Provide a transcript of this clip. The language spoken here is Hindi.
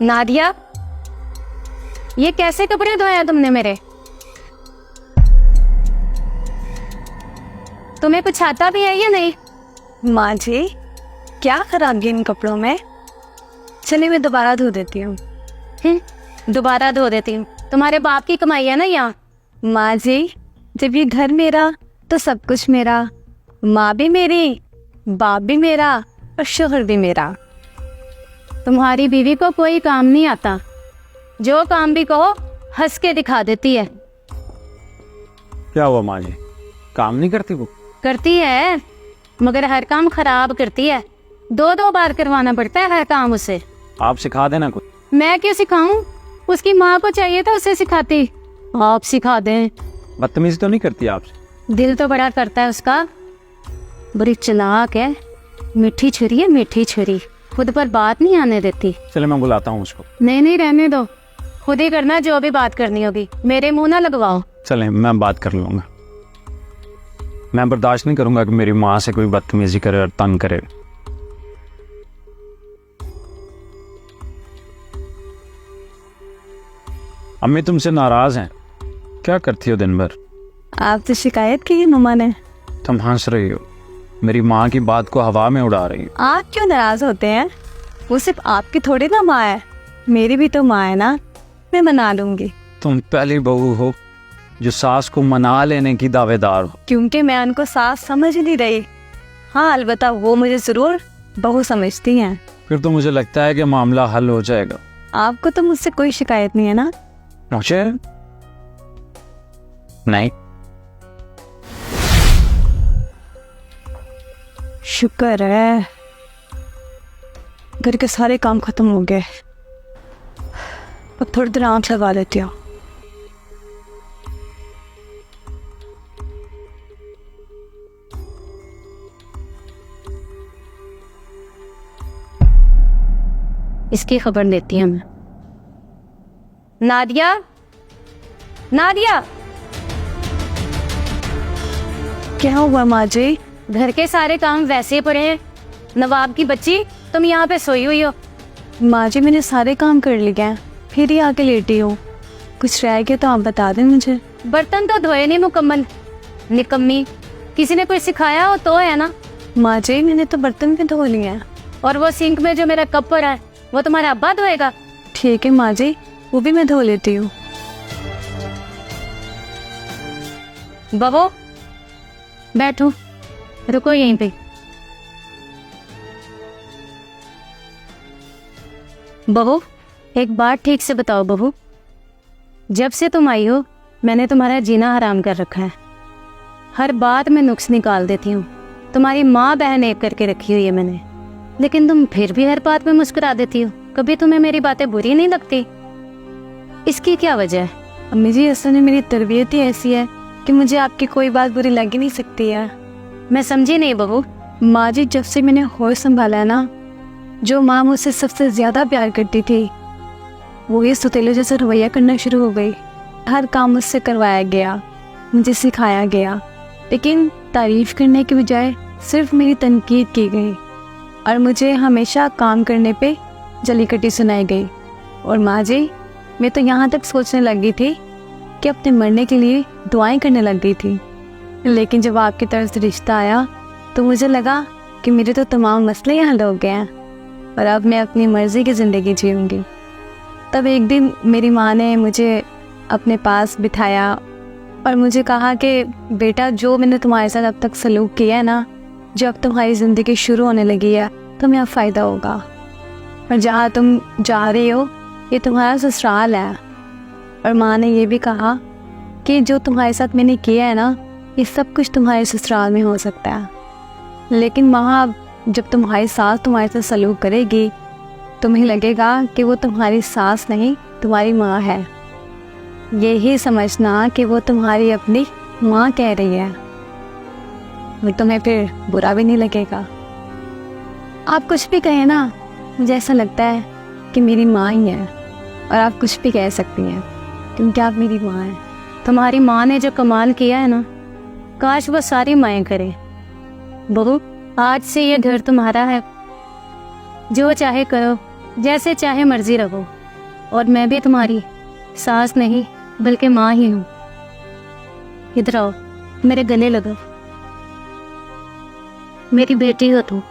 नादिया, ये कैसे कपड़े धोए हैं तुमने मेरे? तुम्हें कुछ आता भी है या नहीं? माँ जी, क्या खराबी इन कपड़ों में? चलिए मैं दोबारा धो देती हूँ। दोबारा धो देती हूँ? तुम्हारे बाप की कमाई है ना यहाँ। माँ जी, जब ये घर मेरा तो सब कुछ मेरा। माँ भी मेरी, बाप भी मेरा और शोहर भी मेरा। तुम्हारी बीवी को कोई काम नहीं आता, जो काम भी कहो हंस के दिखा देती है। क्या हुआ माँ जी, काम नहीं करती वो? करती है, मगर हर काम खराब करती है। 2-2 बार करवाना पड़ता है हर काम उसे। आप सिखा देना कुछ। मैं क्यों सिखाऊं? उसकी माँ को चाहिए था उसे सिखाती। आप सिखा दें। बदतमीजी तो नहीं करती आपसे? दिल तो बड़ा करता है उसका, बड़ी चालाक है। मीठी छुरी है, मीठी छुरी, खुद पर बात नहीं आने देती। चले मैं बुलाता हूँ उसको। नहीं रहने दो, खुद ही करना जो भी बात करनी होगी, मेरे मुंह ना लगवाओ। चले मैं बात कर लूँगा। मैं बर्दाश्त नहीं करूँगा कि मेरी माँ से कोई बदतमीजी करे और तंग करे। अम्मी तुमसे नाराज हैं, क्या करती हो दिन भर? आपसे शिकायत की है मम्मा ने। तुम हंस रही हो, मेरी माँ की बात को हवा में उड़ा रही हो। आप क्यों नाराज होते हैं? वो सिर्फ आपकी थोड़ी ना माँ है, मेरी भी तो माँ है ना। मैं मना लूंगी। तुम पहली बहू हो जो सास को मना लेने की दावेदार हो। क्योंकि मैं उनको सास समझ नहीं रही। हाँ, अलबत्ता वो मुझे जरूर बहू समझती हैं। फिर तो मुझे लगता है कि मामला हल हो जाएगा। आपको तो मुझसे कोई शिकायत नहीं है ना? मुझे नहीं। शुक्र है, घर के सारे काम खत्म हो गए। अब थोड़ी देर आंख लगा लेती हूँ। इसकी खबर देती हूँ मैं। नादिया, नादिया, क्या हुआ माँ जी? घर के सारे काम वैसे ही पड़े हैं। नवाब की बच्ची, तुम यहाँ पे सोई हुई हो। माँ जी, मैंने सारे काम कर लिए हैं, फिर ही आके लेटी हूँ। कुछ रह गया तो आप बता दें मुझे। बर्तन तो धोए नहीं मुकम्मल, निकम्मी। किसी ने कोई सिखाया हो तो है ना। माँ जी, मैंने तो बर्तन भी धो लिए हैं। और वो सिंक में जो मेरा कप पड़ा है वो तुम्हारा अब्बा धोएगा। ठीक है माँ जी, वो भी मैं धो लेती हूँ। बहू बैठो, रुको यहीं पे। बहू, एक बात ठीक से बताओ बहू, जब से तुम आई हो मैंने तुम्हारा जीना हराम कर रखा है। हर बात में नुक्स निकाल देती हूँ। तुम्हारी माँ बहन एक करके रखी हुई है मैंने, लेकिन तुम फिर भी हर बात में मुस्कुरा देती हो। कभी तुम्हें मेरी बातें बुरी नहीं लगती? इसकी क्या वजह है? अम्मी जी, असल में मेरी तरबियत ही ऐसी है कि मुझे आपकी कोई बात बुरी लग ही नहीं सकती है। मैं समझी नहीं बहू। माँ जी, जब से मैंने होश संभाला है ना, जो माँ मुझसे सबसे ज्यादा प्यार करती थी वो ये सुतेलो जैसा रवैया करना शुरू हो गई। हर काम मुझसे करवाया गया, मुझे सिखाया गया, लेकिन तारीफ करने के बजाय सिर्फ मेरी तनकीद की गई और मुझे हमेशा काम करने पे जली कटी सुनाई गई। और माँ जी, मैं तो यहाँ तक सोचने लगी थी कि अपने मरने के लिए दुआएं करने लग गई थी। लेकिन जब आपकी तरफ से रिश्ता आया तो मुझे लगा कि मेरे तो तमाम मसले यहाँ हल हो गए हैं और अब मैं अपनी मर्जी की ज़िंदगी जीऊँगी। तब एक दिन मेरी माँ ने मुझे अपने पास बिठाया और मुझे कहा कि बेटा, जो मैंने तुम्हारे साथ अब तक सलूक किया है ना, जो अब तुम्हारी ज़िंदगी शुरू होने लगी है, तुम्हें अब फ़ायदा होगा। और जहाँ तुम जा रही हो ये तुम्हारा ससुराल है। और माँ ने ये भी कहा कि जो तुम्हारे साथ मैंने किया है ना, ये सब कुछ तुम्हारे ससुराल में हो सकता है, लेकिन वहाँ जब तुम्हारी सास तुम्हारे साथ सलूक करेगी तुम्हें लगेगा कि वो तुम्हारी सास नहीं तुम्हारी माँ है। यही समझना कि वो तुम्हारी अपनी माँ कह रही है, और तुम्हें फिर बुरा भी नहीं लगेगा। आप कुछ भी कहें ना, मुझे ऐसा लगता है कि मेरी माँ ही है, और आप कुछ भी कह सकती हैं क्योंकि आप मेरी माँ हैं। तुम्हारी माँ ने जो कमाल किया है ना, काश वो सारी माएँ करें। बहू, आज से ये घर तुम्हारा है, जो चाहे करो, जैसे चाहे मर्जी रहो, और मैं भी तुम्हारी सास नहीं बल्कि माँ ही हूँ। इधर आओ, मेरे गले लगो, मेरी बेटी हो तुम।